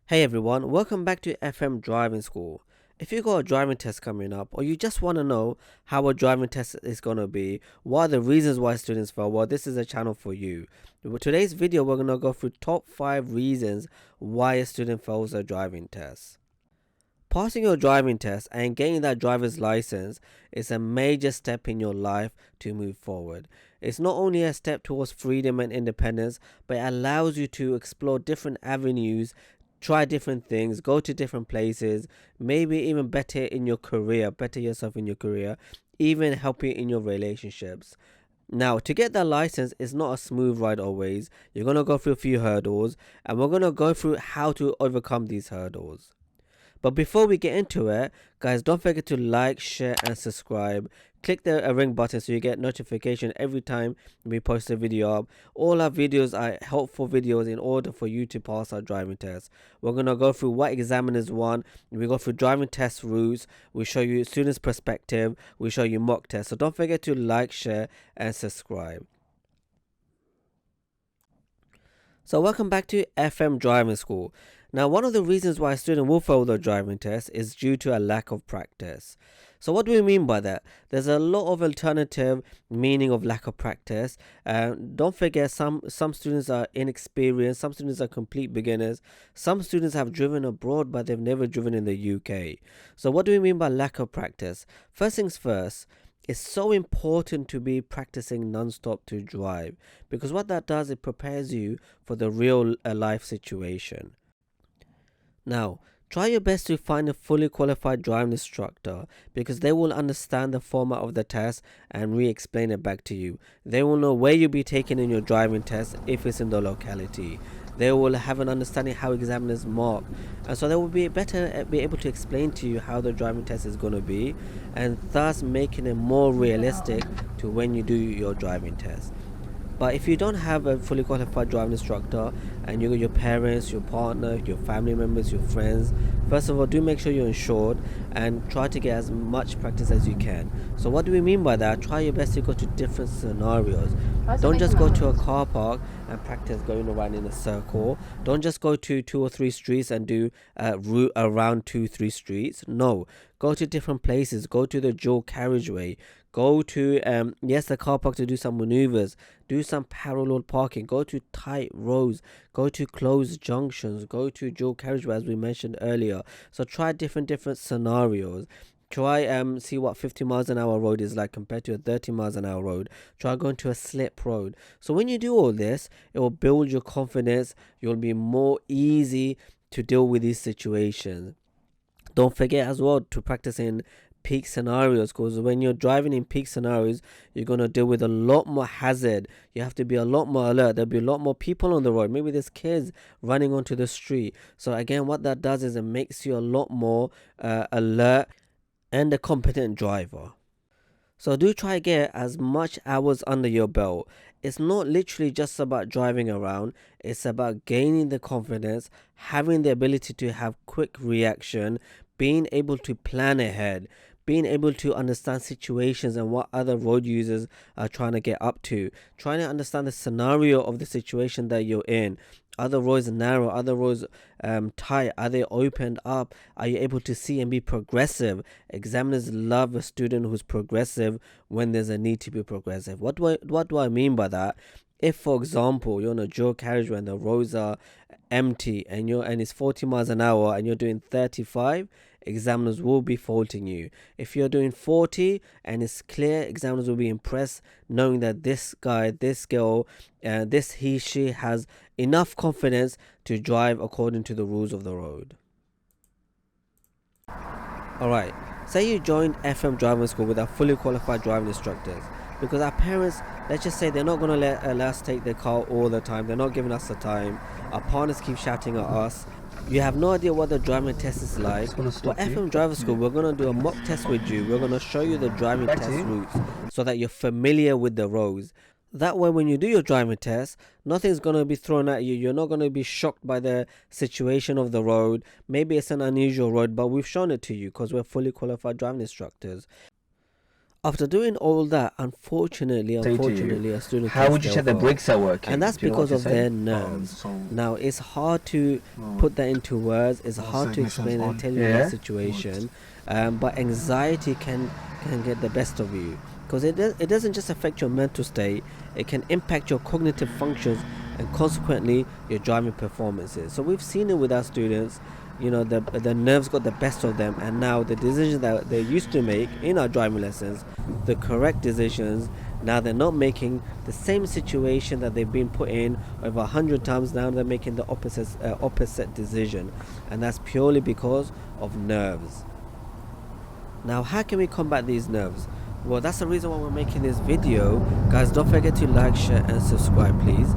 Hey everyone, welcome back to FM Driving School. If you got a driving test coming up, or you just want to know how a driving test is going to be, what are the reasons why students fail, well, this is a channel for you. With today's video, we're going to go through top 5 reasons why a student fails a driving test. Passing your driving test and getting that driver's license is a major step in your life to move forward. It's not only a step towards freedom and independence, but it allows you to explore different avenues, try different things, go to different places, maybe even better in your career, better yourself in your career, even help you in your relationships. Now, to get that license is not a smooth ride always. You're going to go through a few hurdles, and we're going to go through how to overcome these hurdles. But before we get into it, guys, don't forget to like, share, and subscribe. Click the ring button so you get notification every time we post a video up. All our videos are helpful videos in order for you to pass our driving test. We're going to go through what examiners want. We go through driving test routes. We show you students' perspective. We show you mock tests. So don't forget to like, share, and subscribe. So welcome back to FM Driving School. Now, one of the reasons why a student will fail their driving test is due to a lack of practice. So what do we mean by that? There's a lot of alternative meaning of lack of practice. Don't forget, some students are inexperienced, some students are complete beginners, some students have driven abroad but they've never driven in the UK. So what do we mean by lack of practice? First things first, it's so important to be practicing non-stop to drive, because what that does, it prepares you for the real life situation. Now, try your best to find a fully qualified driving instructor, because they will understand the format of the test and re-explain it back to you. They will know where you'll be taking in your driving test if it's in the locality. They will have an understanding how examiners mark, and so they will be able to explain to you how the driving test is going to be, and thus making it more realistic to when you do your driving test. But if you don't have a fully qualified driving instructor and you got your parents, your partner, your family members, your friends, first of all, do make sure you're insured and try to get as much practice as you can. So what do we mean by that? Try your best to go to different scenarios. Don't just go to a car park and practice going around in a circle. Don't just go to 2 or 3 streets and do a route around 2-3 streets. No, go to different places. Go to the dual carriageway. Go to the car park to do some maneuvers, do some parallel parking, go to tight roads, go to closed junctions, go to dual carriageway as we mentioned earlier. So try different scenarios. Try see what 50 miles an hour road is like compared to a 30 miles an hour road. Try going to a slip road. So when you do all this, it will build your confidence. You'll be more easy to deal with these situations. Don't forget as well to practice in peak scenarios, because when you're driving in peak scenarios, you're going to deal with a lot more hazard. You have to be a lot more alert. There'll be a lot more people on the road. Maybe there's kids running onto the street. So again, what that does is it makes you a lot more alert and a competent driver. So do try to get as much hours under your belt. It's not literally just about driving around. It's about gaining the confidence, having the ability to have quick reaction, being able to plan ahead, being able to understand situations and what other road users are trying to get up to, trying to understand the scenario of the situation that you're in. Are the roads narrow? Are the roads tight? Are they opened up? Are you able to see and be progressive? Examiners love a student who's progressive when there's a need to be progressive. What do I mean by that? If, for example, you're on a dual carriageway and the roads are empty and it's 40 miles an hour and you're doing 35, examiners will be faulting you. If you're doing 40 and it's clear, examiners will be impressed knowing that this guy, this girl, she has enough confidence to drive according to the rules of the road. Alright, say you joined FM driving school with our fully qualified driving instructors, because our parents, let's just say, they're not going to let us take their car all the time. They're not giving us the time. Our partners keep shouting at us. You have no idea what the driving test is like. For FM driving school, we're going to do a mock test with you. We're going to show you the driving test routes so that you're familiar with the roads. That way, when you do your driving test, nothing's going to be thrown at you. You're not going to be shocked by the situation of the road. Maybe it's an unusual road, but we've shown it to you because we're fully qualified driving instructors. After doing all that, unfortunately, a student can still fail. And that's because of their nerves. Now, it's hard to put that into words, it's hard to explain and tell you that situation, but anxiety can get the best of you. Because it doesn't just affect your mental state, it can impact your cognitive functions and consequently your driving performances. So we've seen it with our students. The nerves got the best of them, and now the decisions that they used to make in our driving lessons, the correct decisions, now they're not making the same situation that they've been put in over 100 times. Now they're making the opposite decision, and that's purely because of nerves. Now, how can we combat these nerves? Well, that's the reason why we're making this video. Guys, don't forget to like, share and subscribe, please.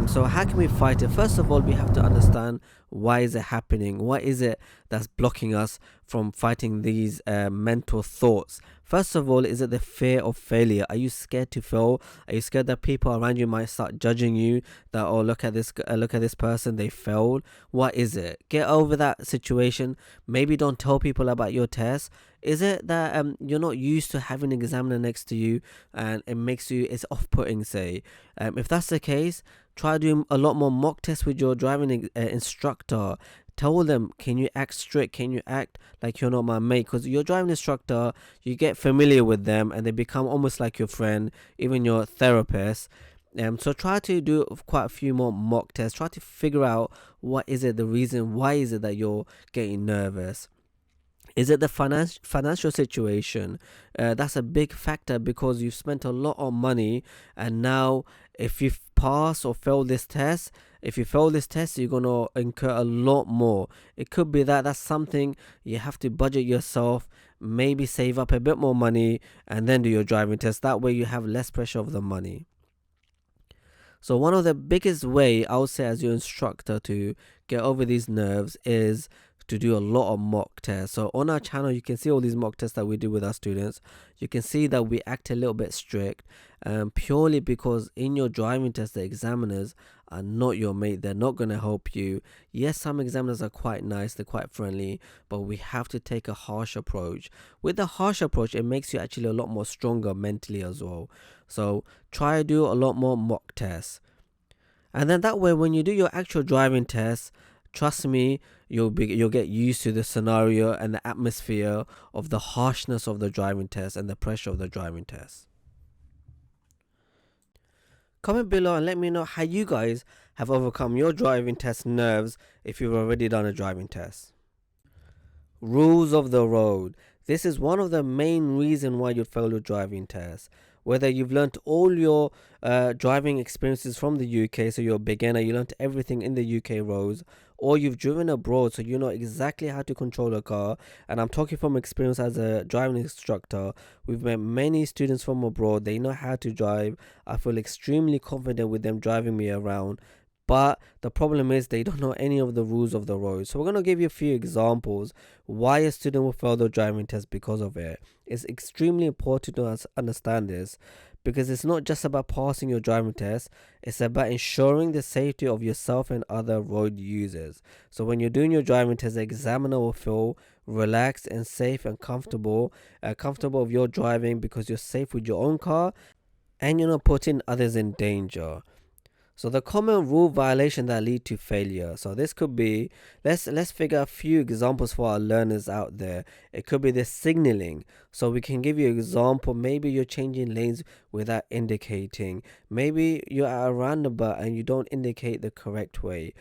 So how can we fight it? First of all, we have to understand, why is it happening? What is it that's blocking us from fighting these mental thoughts? First of all, is it the fear of failure? Are you scared to fail? Are you scared that people around you might start judging you, that, oh, look at this person, they failed? What is it? Get over that situation. Maybe don't tell people about your test. Is it that you're not used to having an examiner next to you and it's off-putting, say? If that's the case, try doing a lot more mock tests with your driving instructor. Tell them, can you act strict? Can you act like you're not my mate? Because your driving instructor, you get familiar with them and they become almost like your friend, even your therapist. So try to do quite a few more mock tests. Try to figure out, what is it, the reason, why is it that you're getting nervous? Is it the financial situation? That's a big factor, because you've spent a lot of money, and now if you pass or fail this test, you're going to incur a lot more. It could be that that's something you have to budget yourself, maybe save up a bit more money and then do your driving test. That way you have less pressure of the money. So one of the biggest way, I would say, as your instructor to get over these nerves is to do a lot of mock tests. So on our channel, you can see all these mock tests that we do with our students. You can see that we act a little bit strict, purely because in your driving test, the examiners are not your mate. They're not going to help you. Yes, some examiners are quite nice, they're quite friendly, but we have to take a harsh approach. With the harsh approach, it makes you actually a lot more stronger mentally as well. So try to do a lot more mock tests. And then that way, when you do your actual driving test, trust me, you'll get used to the scenario and the atmosphere of the harshness of the driving test and the pressure of the driving test. Comment below and let me know how you guys have overcome your driving test nerves if you've already done a driving test. Rules of the road. This is one of the main reasons why you'd fail your driving test. Whether you've learnt all your driving experiences from the UK, so you're a beginner, you learnt everything in the UK roads, or you've driven abroad, so you know exactly how to control a car. And I'm talking from experience as a driving instructor. We've met many students from abroad. They know how to drive. I feel extremely confident with them driving me around. But the problem is they don't know any of the rules of the road. So we're going to give you a few examples why a student will fail the driving test because of it. It's extremely important to understand this, because it's not just about passing your driving test, it's about ensuring the safety of yourself and other road users. So when you're doing your driving test, the examiner will feel relaxed and safe and comfortable of your driving, because you're safe with your own car and you're not putting others in danger. So the common rule violation that lead to failure. So this could be, let's figure a few examples for our learners out there. It could be the signaling. So we can give you an example. Maybe you're changing lanes without indicating. Maybe you're at a roundabout and you don't indicate the correct way.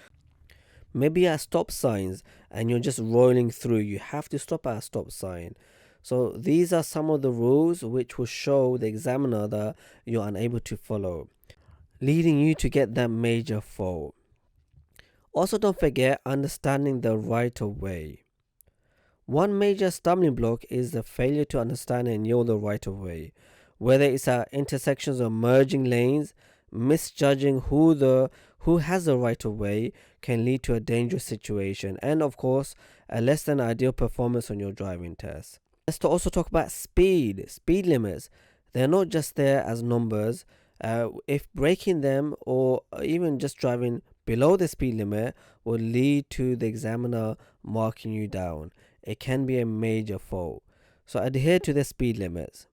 Maybe at stop signs and you're just rolling through. You have to stop at a stop sign. So these are some of the rules which will show the examiner that you're unable to follow, leading you to get that major fault. Also, don't forget understanding the right of way. One major stumbling block is the failure to understand and know the right of way. Whether it's at intersections or merging lanes, misjudging who has the right of way can lead to a dangerous situation, and of course a less than ideal performance on your driving test. Let's also talk about speed limits. They're not just there as numbers. If breaking them or even just driving below the speed limit will lead to the examiner marking you down, it can be a major fault. So adhere to the speed limits.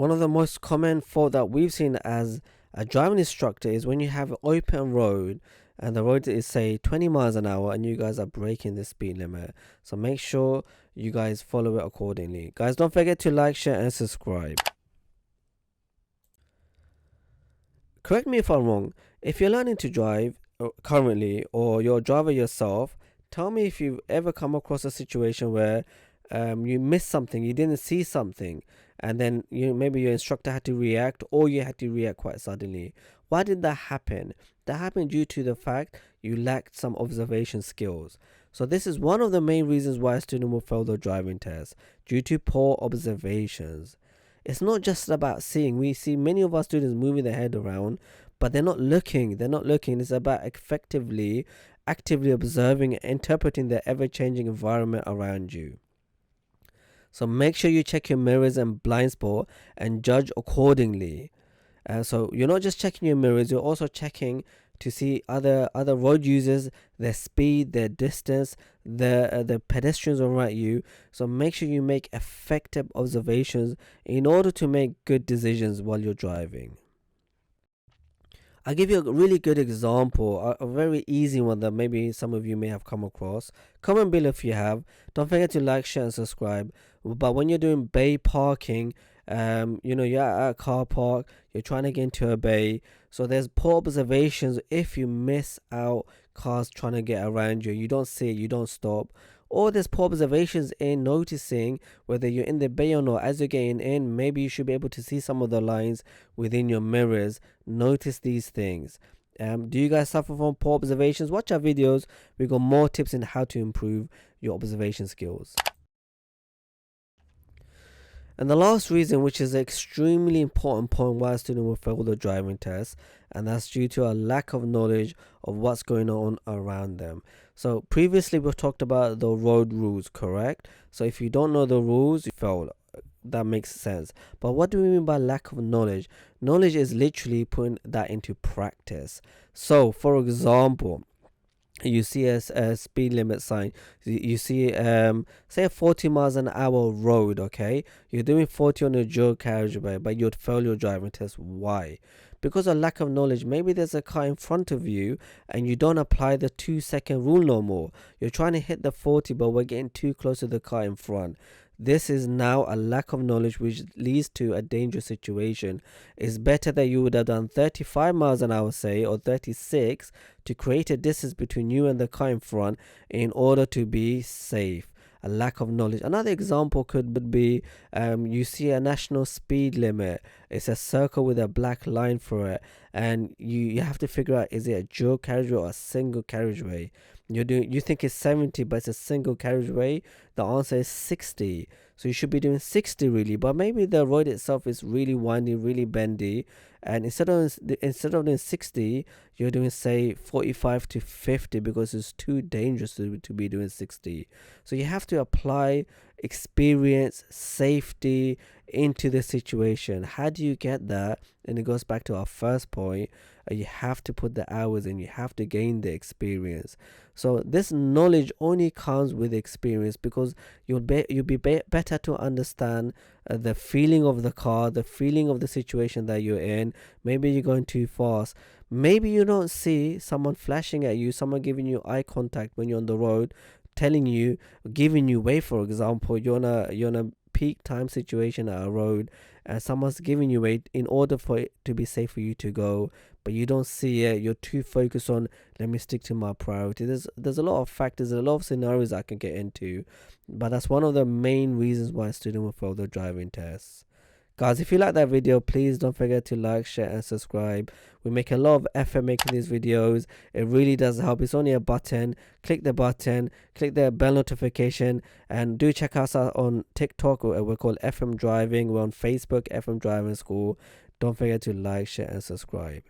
One of the most common fault that we've seen as a driving instructor is when you have an open road and the road is say 20 miles an hour and you guys are breaking the speed limit. So make sure you guys follow it accordingly. Guys, don't forget to like, share and subscribe. Correct me if I'm wrong. If you're learning to drive currently, or you're a driver yourself, tell me if you've ever come across a situation where you missed something, you didn't see something, and then maybe your instructor had to react, or you had to react quite suddenly. Why did that happen? That happened due to the fact you lacked some observation skills. So this is one of the main reasons why a student will fail their driving test, due to poor observations. It's not just about seeing. We see many of our students moving their head around, but they're not looking. It's about actively observing and interpreting the ever-changing environment around you. So make sure you check your mirrors and blind spot and judge accordingly. So you're not just checking your mirrors, you're also checking to see other road users, their speed, their distance, the pedestrians around you. So make sure you make effective observations in order to make good decisions while you're driving. I'll give you a really good example, a very easy one that maybe some of you may have come across. Comment below if you have. Don't forget to like, share and subscribe. But when you're doing bay parking, you're at a car park, you're trying to get into a bay, so there's poor observations. If you miss out cars trying to get around you, you don't see it, you don't stop, or there's poor observations in noticing whether you're in the bay or not. As you're getting in, maybe you should be able to see some of the lines within your mirrors. Notice these things. Do you guys suffer from poor observations? Watch our videos. We got more tips on how to improve your observation skills. And the last reason, which is an extremely important point why a student will fail the driving test, and that's due to a lack of knowledge of what's going on around them. So previously we've talked about the road rules, correct? So if you don't know the rules, you fail. That makes sense. But what do we mean by lack of knowledge? Knowledge is literally putting that into practice. So for example, you see a speed limit sign, you see say a 40 miles an hour road, okay, you're doing 40 on a dual carriageway, but you'd fail your driving test. Why? Because of lack of knowledge. Maybe there's a car in front of you and you don't apply the 2-second rule no more. You're trying to hit the 40, but we're getting too close to the car in front. This is now a lack of knowledge, which leads to a dangerous situation. It's better that you would have done 35 miles an hour, say, or 36, to create a distance between you and the car in front in order to be safe. A lack of knowledge. Another example could be you see a national speed limit. It's a circle with a black line for it, and you have to figure out, is it a dual carriageway or a single carriageway? You think it's 70, but it's a single carriageway. The answer is 60. So you should be doing 60 really, but maybe the road itself is really windy, really bendy, and instead of doing 60, you're doing say 45 to 50 because it's too dangerous to be doing 60. So you have to apply experience, safety into the situation. How do you get that? And it goes back to our first point. You have to put the hours in, you have to gain the experience. So this knowledge only comes with experience, because you'll be better to understand the feeling of the car, the feeling of the situation that you're in. Maybe you're going too fast, maybe you don't see someone flashing at you, someone giving you eye contact when you're on the road, telling you, giving you way. For example, you're on a peak time situation at a road and someone's giving you way in order for it to be safe for you to go, but you don't see it. You're too focused on, let me stick to my priority. There's a lot of factors, a lot of scenarios I can get into, but that's one of the main reasons why a student will fail their driving tests. Guys, if you like that video, please don't forget to like, share and subscribe. We make a lot of effort making these videos. It really does help. It's only a button. Click the button, click the bell notification, and do check us out on TikTok. We're called FM Driving. We're on Facebook, FM Driving School. Don't forget to like, share and subscribe.